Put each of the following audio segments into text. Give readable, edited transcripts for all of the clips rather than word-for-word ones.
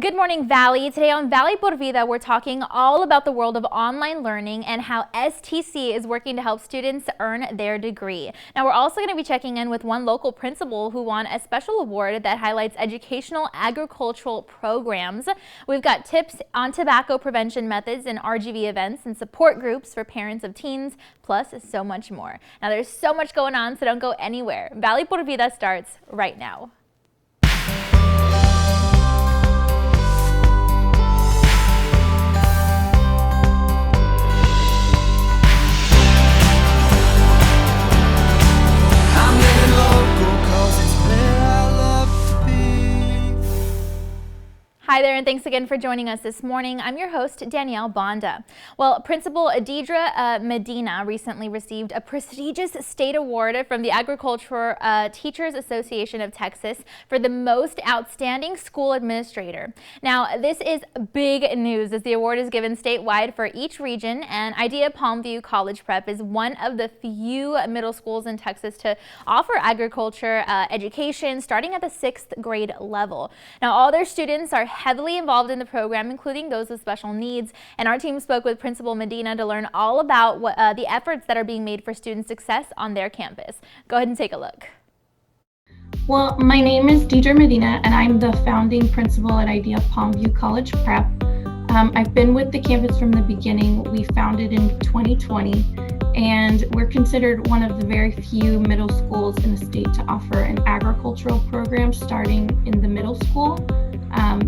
Good morning, Valley. Today on Valley Por Vida, we're talking all about the world of online learning and how STC is working to help students earn their degree. Now, we're also going to be checking in with one local principal who won a special award that highlights educational agricultural programs. We've got tips on tobacco prevention methods and RGV events and support groups for parents of teens, plus so much more. Now, there's so much going on, so don't go anywhere. Valley Por Vida starts right now. Hi there, and thanks again for joining us this morning. I'm your host, Danielle Banda. Well, Principal Deidre Medina recently received a prestigious state award from the Agriculture Teachers Association of Texas for the most outstanding school administrator. Now, this is big news as the award is given statewide for each region, and Idea Palmview College Prep is one of the few middle schools in Texas to offer agriculture education starting at the 6th grade level. Now, all their students are heavily involved in the program, including those with special needs, and our team spoke with Principal Medina to learn all about the efforts that are being made for student success on their campus. Go ahead and take a look. Well, my name is Deidre Medina, and I'm the founding principal at Idea Palmview College Prep. I've been with the campus from the beginning. We founded in 2020, and we're considered one of the very few middle schools in the state to offer an agricultural program starting in the middle school,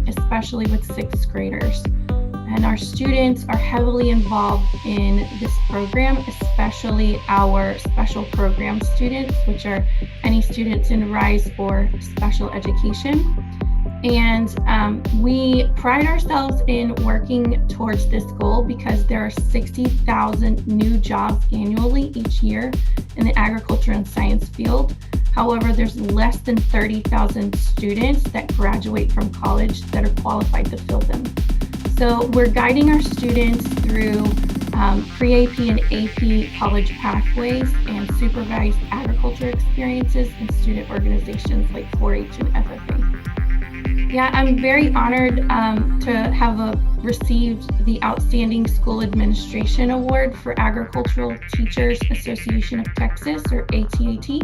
especially with 6th graders. And our students are heavily involved in this program, especially our special program students, which are any students in RISE or special education. And we pride ourselves in working towards this goal because there are 60,000 new jobs annually each year in the agriculture and science field. However, there's less than 30,000 students that graduate from college that are qualified to fill them. So we're guiding our students through pre-AP and AP college pathways and supervised agriculture experiences in student organizations like 4-H and FFA. Yeah, I'm very honored to have received the Outstanding School Administration Award for Agricultural Teachers Association of Texas, or ATAT.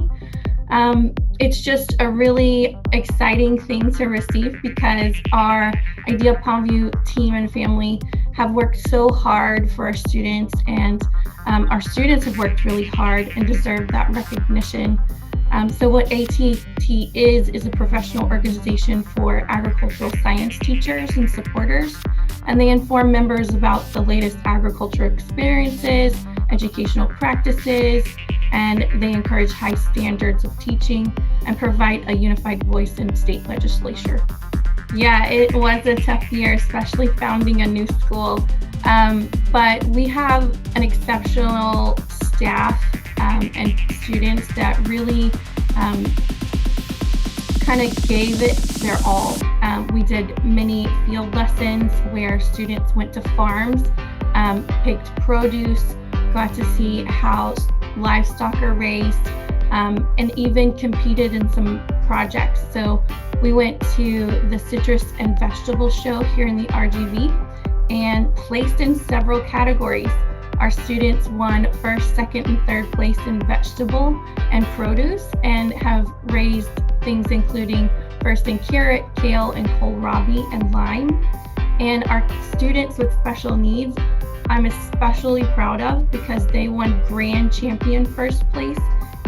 It's just a really exciting thing to receive because our Idea Palmview team and family have worked so hard for our students, and our students have worked really hard and deserve that recognition. So what ATT is a professional organization for agricultural science teachers and supporters, and they inform members about the latest agriculture experiences, educational practices, and they encourage high standards of teaching and provide a unified voice in state legislature. Yeah, it was a tough year, especially founding a new school, but we have an exceptional staff and students that really kind of gave it their all. We did many field lessons where students went to farms, picked produce, got to see how livestock are raised, and even competed in some projects. So we went to the Citrus and Vegetable Show here in the RGV and placed in several categories. Our students won 1st, 2nd, and 3rd place in vegetable and produce and have raised things including 1st in carrot, kale, and kohlrabi and lime. And our students with special needs, I'm especially proud of because they won grand champion 1st place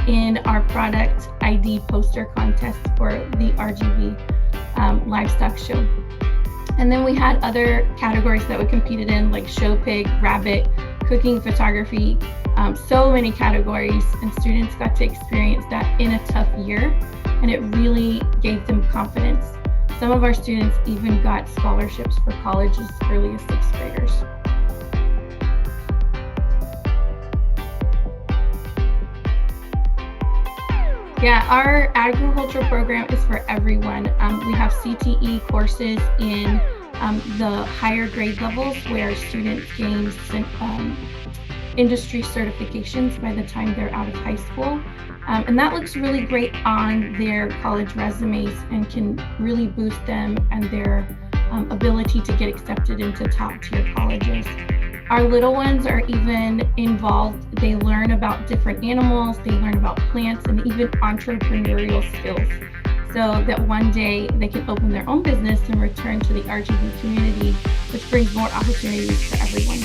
in our product ID poster contest for the RGV livestock show. And then we had other categories that we competed in, like show pig, rabbit, cooking, photography, so many categories, and students got to experience that in a tough year, and it really gave them confidence. Some of our students even got scholarships for college as early as 6th graders. Yeah, our agriculture program is for everyone. We have CTE courses in the higher grade levels where students gain industry certifications by the time they're out of high school. And that looks really great on their college resumes and can really boost them and their ability to get accepted into top tier colleges. Our little ones are even involved. They learn about different animals, they learn about plants, and even entrepreneurial skills, so that one day they can open their own business and return to the RGV community, which brings more opportunities for everyone.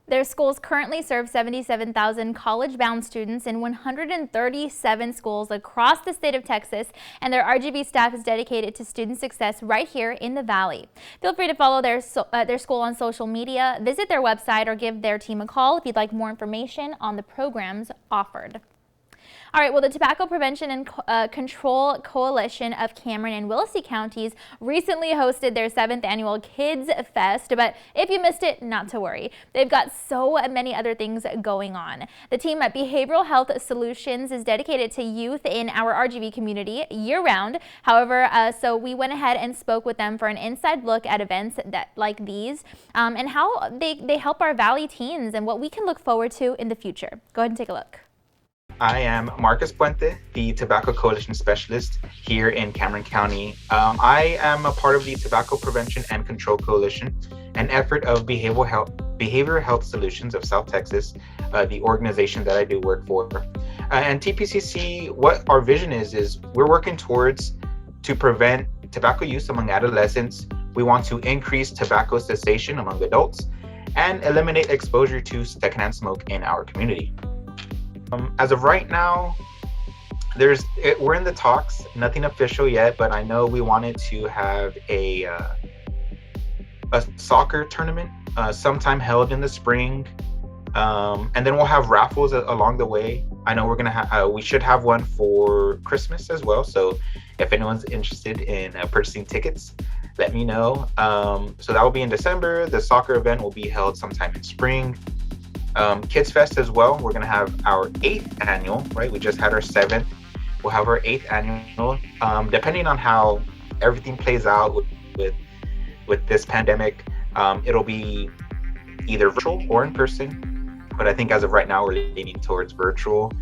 Their schools currently serve 77,000 college-bound students in 137 schools across the state of Texas, and their RGV staff is dedicated to student success right here in the Valley. Feel free to follow their school on social media, visit their website, or give their team a call if you'd like more information on the programs offered. All right, well, the Tobacco Prevention and Control Coalition of Cameron and Willacy counties recently hosted their 7th annual Kids Fest, but if you missed it, not to worry. They've got so many other things going on. The team at Behavioral Health Solutions is dedicated to youth in our RGV community year-round. However, so we went ahead and spoke with them for an inside look at events like these and how they help our Valley teens and what we can look forward to in the future. Go ahead and take a look. I am Marcus Puente, the Tobacco Coalition Specialist here in Cameron County. I am a part of the Tobacco Prevention and Control Coalition, an effort of Behavioral Health Solutions of South Texas, the organization that I do work for. And TPCC, what our vision is we're working towards to prevent tobacco use among adolescents. We want to increase tobacco cessation among adults and eliminate exposure to secondhand smoke in our community. As of right now, we're in the talks, nothing official yet, but I know we wanted to have a soccer tournament sometime held in the spring, and then we'll have raffles along the way. I know we should have one for Christmas as well, so if anyone's interested in purchasing tickets, let me know. So that will be in December. The soccer event will be held sometime in spring. Kids Fest as well. We're gonna have our 8th annual, right? We just had our 7th. We'll have our 8th annual. Depending on how everything plays out with this pandemic, it'll be either virtual or in person. But I think as of right now, we're leaning towards virtual.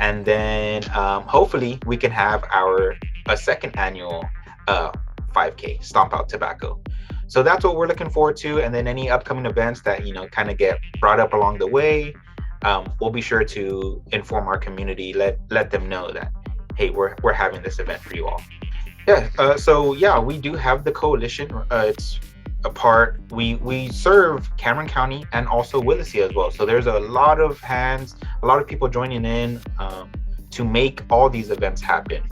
And then hopefully we can have a 2nd annual 5K, Stomp Out Tobacco. So that's what we're looking forward to. And then any upcoming events that, kind of get brought up along the way, we'll be sure to inform our community, let them know that, hey, we're having this event for you all. Yeah, we do have the coalition. It's a part, we serve Cameron County and also Willacy as well. So there's a lot of hands, a lot of people joining in to make all these events happen,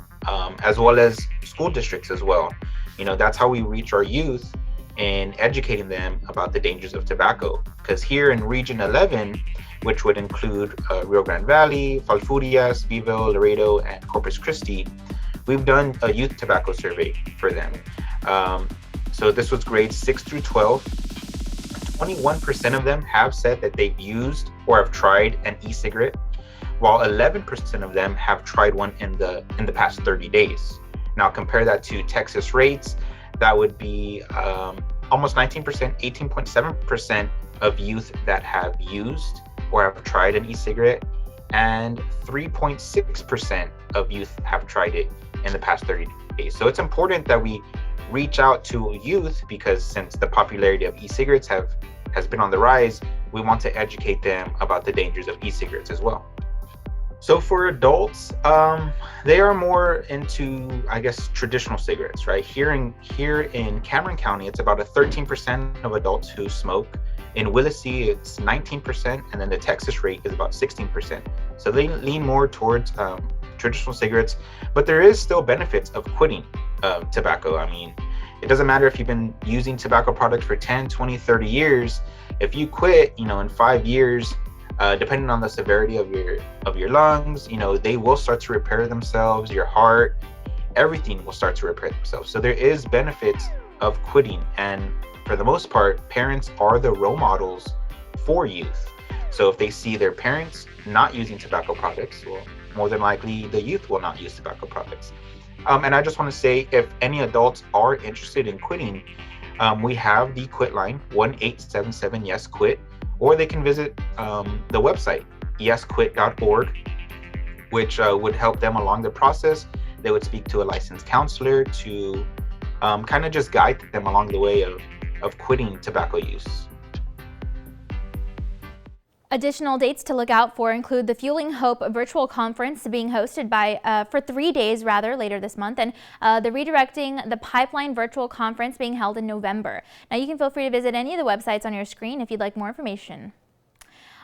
as well as school districts as well. That's how we reach our youth and educating them about the dangers of tobacco. Because here in Region 11, which would include Rio Grande Valley, Falfurrias, Beeville, Laredo, and Corpus Christi, we've done a youth tobacco survey for them. So this was grades 6 through 12. 21% of them have said that they've used or have tried an e-cigarette, while 11% of them have tried one in the past 30 days. Now compare that to Texas rates. That would be almost 19%, 18.7% of youth that have used or have tried an e-cigarette, and 3.6% of youth have tried it in the past 30 days. So it's important that we reach out to youth, because since the popularity of e-cigarettes has been on the rise, we want to educate them about the dangers of e-cigarettes as well. So for adults, they are more into, I guess, traditional cigarettes, right? Here in Cameron County, it's about 13% of adults who smoke. In Willacy, it's 19%, and then the Texas rate is about 16%. So they lean more towards traditional cigarettes, but there is still benefits of quitting tobacco. I mean, it doesn't matter if you've been using tobacco products for 10, 20, 30 years. If you quit, in 5 years, depending on the severity of your lungs, they will start to repair themselves. Your heart, everything will start to repair themselves. So there is benefits of quitting, and for the most part, parents are the role models for youth. So if they see their parents not using tobacco products, well, more than likely the youth will not use tobacco products. And I just want to say, if any adults are interested in quitting, we have the quit line, 1-877-YES-QUIT. Or they can visit the website, yesquit.org, which would help them along the process. They would speak to a licensed counselor to kind of just guide them along the way of quitting tobacco use. Additional dates to look out for include the Fueling Hope virtual conference being hosted for 3 days later this month, and the Redirecting the Pipeline virtual conference being held in November. Now you can feel free to visit any of the websites on your screen if you'd like more information.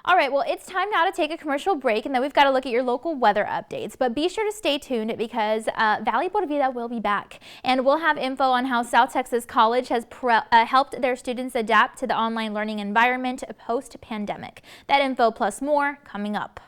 All right, well, it's time now to take a commercial break, and then we've got to look at your local weather updates. But be sure to stay tuned because Valley Por Vida will be back, and we'll have info on how South Texas College has helped their students adapt to the online learning environment post-pandemic. That info plus more coming up.